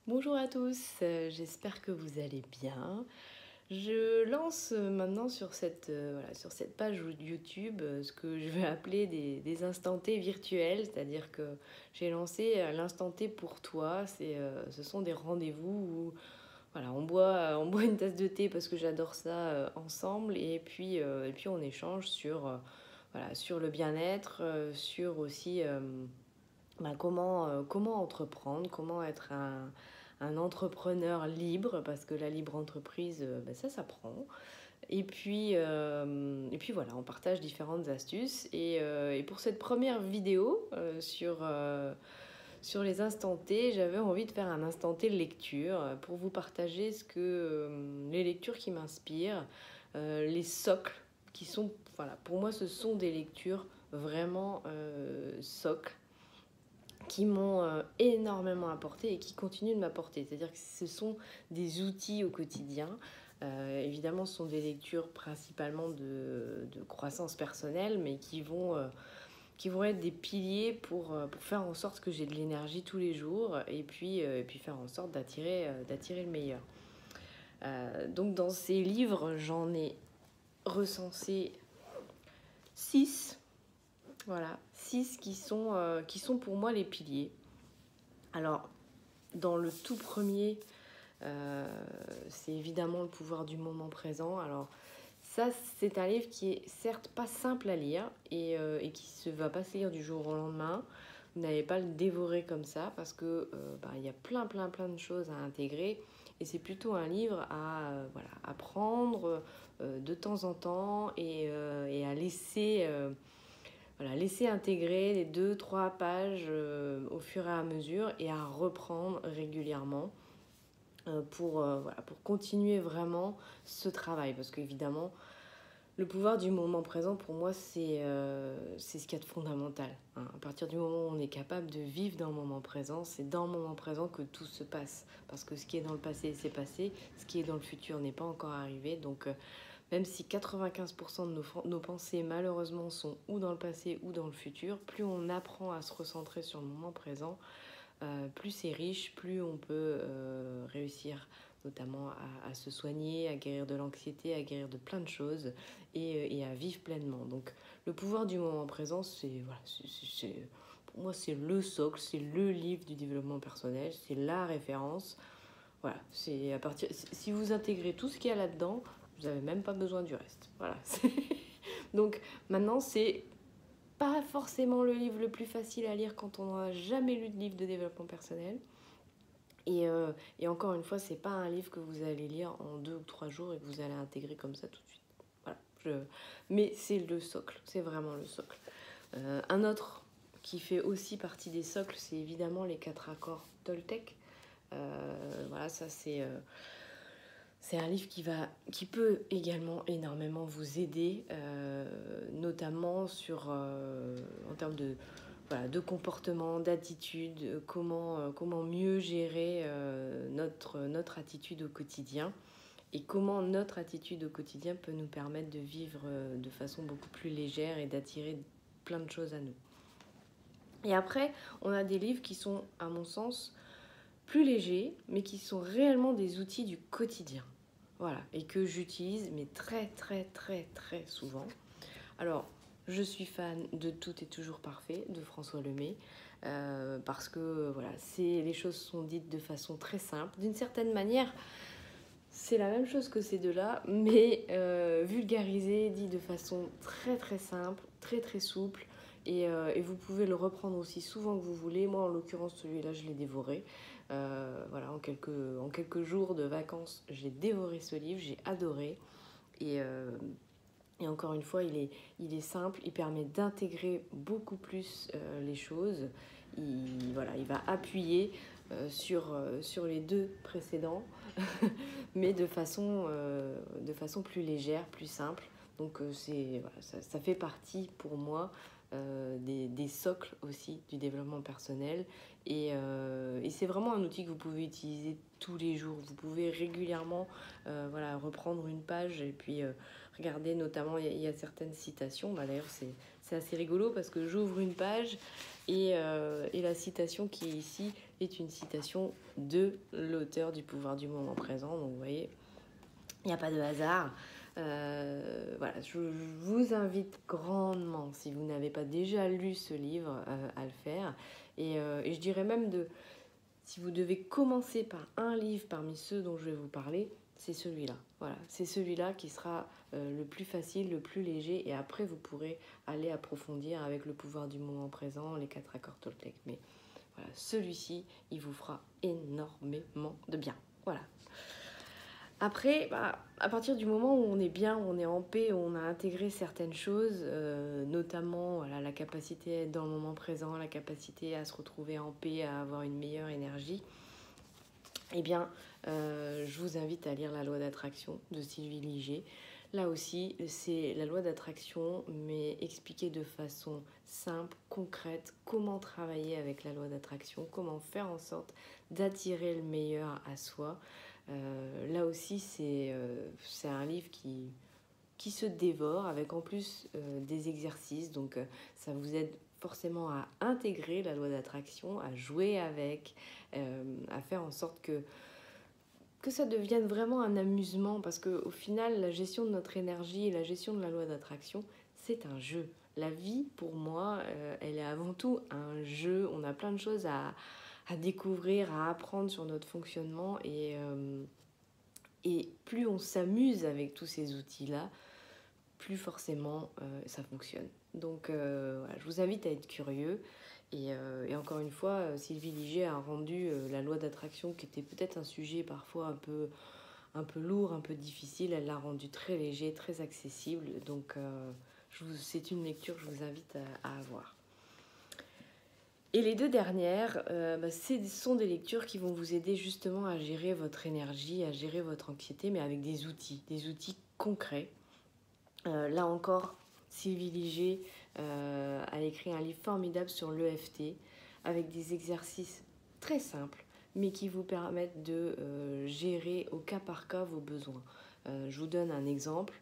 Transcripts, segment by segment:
Bonjour à tous, j'espère que vous allez bien. Je lance maintenant sur cette page YouTube ce que je vais appeler des instants T virtuels, c'est-à-dire que j'ai lancé l'instant T pour toi. Ce sont des rendez-vous où voilà, on boit une tasse de thé parce que j'adore ça ensemble et puis on échange voilà, sur le bien-être, sur aussi comment entreprendre, comment être un entrepreneur libre, parce que la libre entreprise, ça s'apprend. Et puis voilà, on partage différentes astuces. Et pour cette première vidéo sur les instants T, j'avais envie de faire un instant T lecture pour vous partager les lectures qui m'inspirent, les socles qui sont, voilà, pour moi ce sont des lectures vraiment socles qui m'ont énormément apporté et qui continuent de m'apporter. C'est-à-dire que ce sont des outils au quotidien. Évidemment, ce sont des lectures principalement de croissance personnelle, mais qui vont être des piliers pour faire en sorte que j'ai de l'énergie tous les jours et puis faire en sorte d'attirer le meilleur. Donc dans ces livres, j'en ai recensé 6. Voilà, 6 qui sont pour moi les piliers. Alors, dans le tout premier, c'est évidemment Le pouvoir du moment présent. Alors, ça, c'est un livre qui est certes pas simple à lire et qui ne va pas se lire du jour au lendemain. Vous n'allez pas le dévorer comme ça parce que y a plein de choses à intégrer. Et c'est plutôt un livre à prendre de temps en temps et à laisser intégrer les 2-3 pages au fur et à mesure et à reprendre régulièrement pour continuer vraiment ce travail. Parce qu'évidemment, le pouvoir du moment présent, pour moi, c'est ce qu'il y a de fondamental. Hein. À partir du moment où on est capable de vivre dans le moment présent, c'est dans le moment présent que tout se passe. Parce que ce qui est dans le passé, c'est passé. Ce qui est dans le futur n'est pas encore arrivé. Donc, même si 95% de nos pensées, malheureusement, sont ou dans le passé ou dans le futur, plus on apprend à se recentrer sur le moment présent, plus c'est riche, plus on peut réussir notamment à se soigner, à guérir de l'anxiété, à guérir de plein de choses et à vivre pleinement. Donc le pouvoir du moment présent, pour moi c'est le socle, c'est le livre du développement personnel, c'est la référence. Voilà, si vous intégrez tout ce qu'il y a là-dedans, vous n'avez même pas besoin du reste. Voilà. Donc maintenant, c'est pas forcément le livre le plus facile à lire quand on n'a jamais lu de livre de développement personnel. Et encore une fois, c'est pas un livre que vous allez lire en 2 ou 3 jours et que vous allez intégrer comme ça tout de suite. Voilà. Mais c'est le socle, c'est vraiment le socle. Un autre qui fait aussi partie des socles, c'est évidemment les 4 accords Toltec. Voilà, ça c'est un livre qui peut également énormément vous aider, notamment en termes de comportement, d'attitude, comment mieux gérer notre attitude au quotidien et comment notre attitude au quotidien peut nous permettre de vivre de façon beaucoup plus légère et d'attirer plein de choses à nous. Et après, on a des livres qui sont, à mon sens, plus légers, mais qui sont réellement des outils du quotidien. Voilà, et que j'utilise, mais très souvent. Alors, je suis fan de Tout est toujours parfait de François Lemay, parce que voilà, les choses sont dites de façon très simple. D'une certaine manière, c'est la même chose que ces deux-là, mais vulgarisé, dit de façon très simple, très souple. Et vous pouvez le reprendre aussi souvent que vous voulez. Moi, en l'occurrence, celui-là, je l'ai dévoré. Voilà, en quelques jours de vacances, j'ai dévoré ce livre, j'ai adoré. Et encore une fois, il est simple, il permet d'intégrer beaucoup plus les choses. Il va appuyer sur les deux précédents, mais de façon plus légère, plus simple. Donc ça fait partie pour moi des socles aussi du développement personnel. Et c'est vraiment un outil que vous pouvez utiliser tous les jours. Vous pouvez régulièrement voilà, reprendre une page et puis regarder, notamment il y a certaines citations. Bah, d'ailleurs c'est assez rigolo parce que j'ouvre une page et la citation qui est ici est une citation de l'auteur du pouvoir du moment présent. Donc vous voyez, il n'y a pas de hasard. Voilà, je vous invite grandement, si vous n'avez pas déjà lu ce livre, à le faire. Et je dirais même, si vous devez commencer par un livre parmi ceux dont je vais vous parler, c'est celui-là. Voilà, c'est celui-là qui sera le plus facile, le plus léger. Et après, vous pourrez aller approfondir avec le pouvoir du moment présent, les 4 accords Toltec. Mais voilà, celui-ci, il vous fera énormément de bien. Voilà. Après, à partir du moment où on est bien, où on est en paix, où on a intégré certaines choses, notamment voilà, la capacité à être dans le moment présent, la capacité à se retrouver en paix, à avoir une meilleure énergie, eh bien, je vous invite à lire La loi d'attraction de Sylvie Liger. Là aussi, c'est la loi d'attraction, mais expliquée de façon simple, concrète, comment travailler avec la loi d'attraction, comment faire en sorte d'attirer le meilleur à soi. Là aussi, c'est un livre qui se dévore avec en plus des exercices. Donc, ça vous aide forcément à intégrer la loi d'attraction, à jouer avec, à faire en sorte que ça devienne vraiment un amusement. Parce qu'au final, la gestion de notre énergie et la gestion de la loi d'attraction, c'est un jeu. La vie, pour moi, elle est avant tout un jeu. On a plein de choses à découvrir, à apprendre sur notre fonctionnement et plus on s'amuse avec tous ces outils-là, plus forcément ça fonctionne. Donc voilà, je vous invite à être curieux. Et encore une fois, Sylvie Liger a rendu la loi d'attraction, qui était peut-être un sujet parfois un peu lourd, un peu difficile, elle l'a rendu très léger, très accessible. Donc c'est une lecture que je vous invite à avoir. Et les deux dernières, ce sont des lectures qui vont vous aider justement à gérer votre énergie, à gérer votre anxiété, mais avec des outils concrets. Là encore, Sylvie Liger a écrit un livre formidable sur l'EFT, avec des exercices très simples, mais qui vous permettent de gérer au cas par cas vos besoins. Je vous donne un exemple.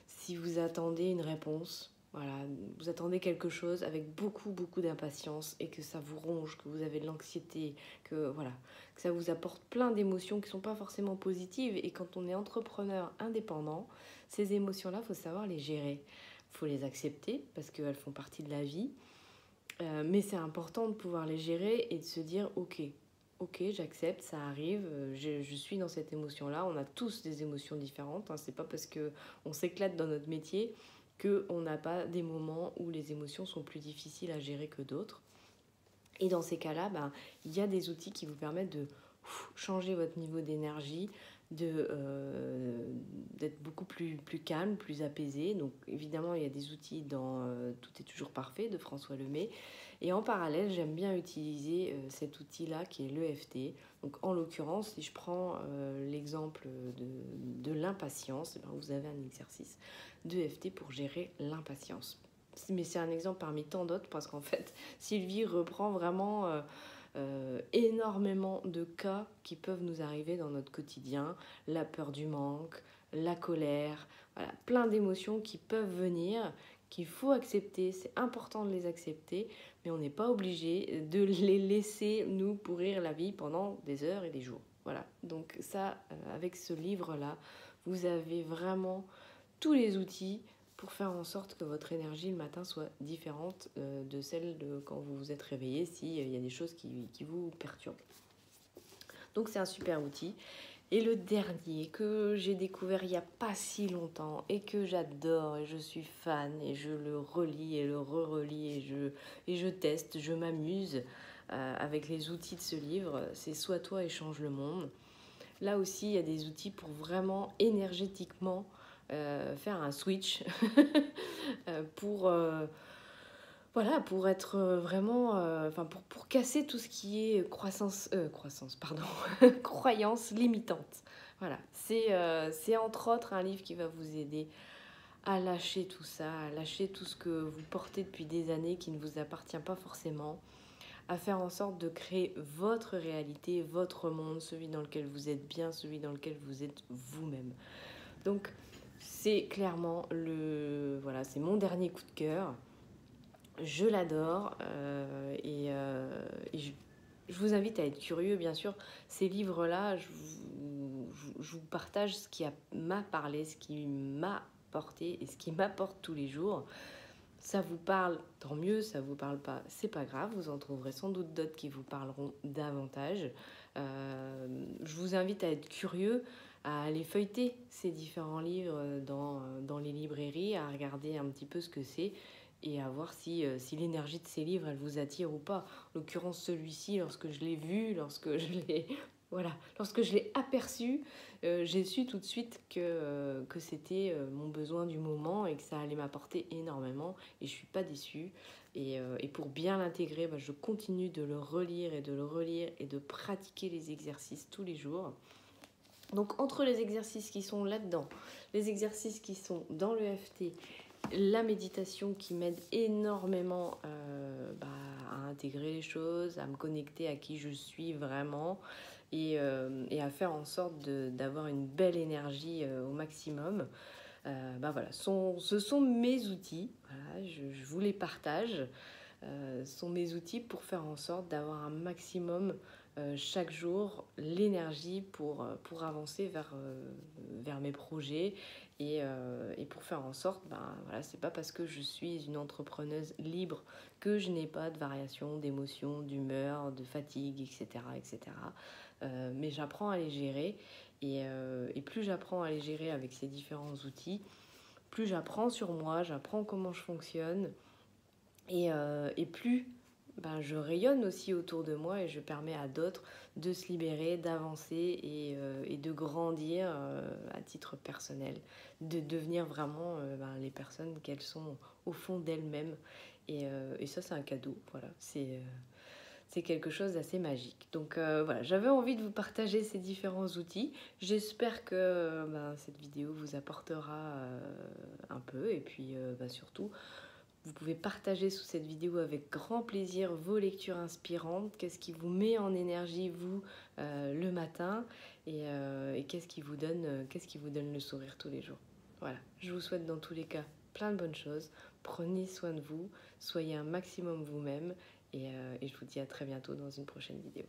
Si vous attendez une réponse, voilà, vous attendez quelque chose avec beaucoup d'impatience et que ça vous ronge, que vous avez de l'anxiété, que ça vous apporte plein d'émotions qui ne sont pas forcément positives. Et quand on est entrepreneur indépendant, ces émotions-là, il faut savoir les gérer. Il faut les accepter parce qu'elles font partie de la vie. Mais c'est important de pouvoir les gérer et de se dire ok, j'accepte, ça arrive, je suis dans cette émotion-là. On a tous des émotions différentes, hein. C'est pas parce qu'on s'éclate dans notre métier qu'on n'a pas des moments où les émotions sont plus difficiles à gérer que d'autres. Et dans ces cas-là, il y a des outils qui vous permettent de changer votre niveau d'énergie, d'être beaucoup plus calme, plus apaisé. Donc évidemment, il y a des outils dans Tout est toujours parfait de François Lemay. Et en parallèle, j'aime bien utiliser cet outil-là qui est l'EFT. Donc en l'occurrence, si je prends l'exemple de l'impatience, vous avez un exercice d'EFT pour gérer l'impatience. Mais c'est un exemple parmi tant d'autres parce qu'en fait, Sylvie reprend vraiment énormément de cas qui peuvent nous arriver dans notre quotidien. La peur du manque, la colère, voilà, plein d'émotions qui peuvent venir, qu'il faut accepter. C'est important de les accepter, mais on n'est pas obligé de les laisser nous pourrir la vie pendant des heures et des jours. Voilà, donc ça, avec ce livre-là, vous avez vraiment tous les outils pour faire en sorte que votre énergie le matin soit différente de celle de quand vous vous êtes réveillé, s'il y a des choses qui vous perturbent. Donc c'est un super outil. Et le dernier que j'ai découvert il n'y a pas si longtemps et que j'adore et je suis fan et je le relis et le re-relis et je teste, je m'amuse avec les outils de ce livre, c'est Sois toi et change le monde. Là aussi, il y a des outils pour vraiment énergétiquement faire un switch pour être vraiment, pour casser tout ce qui est croissance, croyance limitante. Voilà, c'est entre autres un livre qui va vous aider à lâcher tout ça, à lâcher tout ce que vous portez depuis des années qui ne vous appartient pas forcément, à faire en sorte de créer votre réalité, votre monde, celui dans lequel vous êtes bien, celui dans lequel vous êtes vous-même. Donc c'est clairement voilà, c'est mon dernier coup de cœur. Je l'adore je vous invite à être curieux, bien sûr. Ces livres-là, je vous partage ce qui m'a parlé, ce qui m'a porté et ce qui m'apporte tous les jours. Ça vous parle, tant mieux, ça vous parle pas, c'est pas grave, vous en trouverez sans doute d'autres qui vous parleront davantage. Je vous invite à être curieux, à aller feuilleter ces différents livres dans les librairies, à regarder un petit peu ce que c'est et à voir si l'énergie de ces livres, elle vous attire ou pas. En l'occurrence, celui-ci, lorsque je l'ai vu, lorsque je l'ai aperçu, j'ai su tout de suite que c'était mon besoin du moment et que ça allait m'apporter énormément et je ne suis pas déçue. Et pour bien l'intégrer, je continue de le relire et de le relire et de pratiquer les exercices tous les jours. Donc entre les exercices qui sont là-dedans, les exercices qui sont dans le FT, la méditation qui m'aide énormément à intégrer les choses, à me connecter à qui je suis vraiment et à faire en sorte d'avoir une belle énergie au maximum. Voilà, ce sont mes outils, voilà, je vous les partage. Sont mes outils pour faire en sorte d'avoir un maximum chaque jour l'énergie pour avancer vers mes projets et pour faire en sorte, voilà, c'est pas parce que je suis une entrepreneuse libre que je n'ai pas de variation d'émotions, d'humeur, de fatigue, etc. etc. Mais j'apprends à les gérer et plus j'apprends à les gérer avec ces différents outils, plus j'apprends sur moi, j'apprends comment je fonctionne et plus je rayonne aussi autour de moi et je permets à d'autres de se libérer, d'avancer et de grandir à titre personnel, de devenir vraiment les personnes qu'elles sont au fond d'elles-mêmes. Et ça, c'est un cadeau, voilà, c'est quelque chose d'assez magique. Donc voilà, j'avais envie de vous partager ces différents outils. J'espère que cette vidéo vous apportera un peu et puis surtout, vous pouvez partager sous cette vidéo avec grand plaisir vos lectures inspirantes, qu'est-ce qui vous met en énergie, vous, le matin, et qu'est-ce qui vous donne le sourire tous les jours. Voilà, je vous souhaite dans tous les cas plein de bonnes choses. Prenez soin de vous, soyez un maximum vous-même, et je vous dis à très bientôt dans une prochaine vidéo.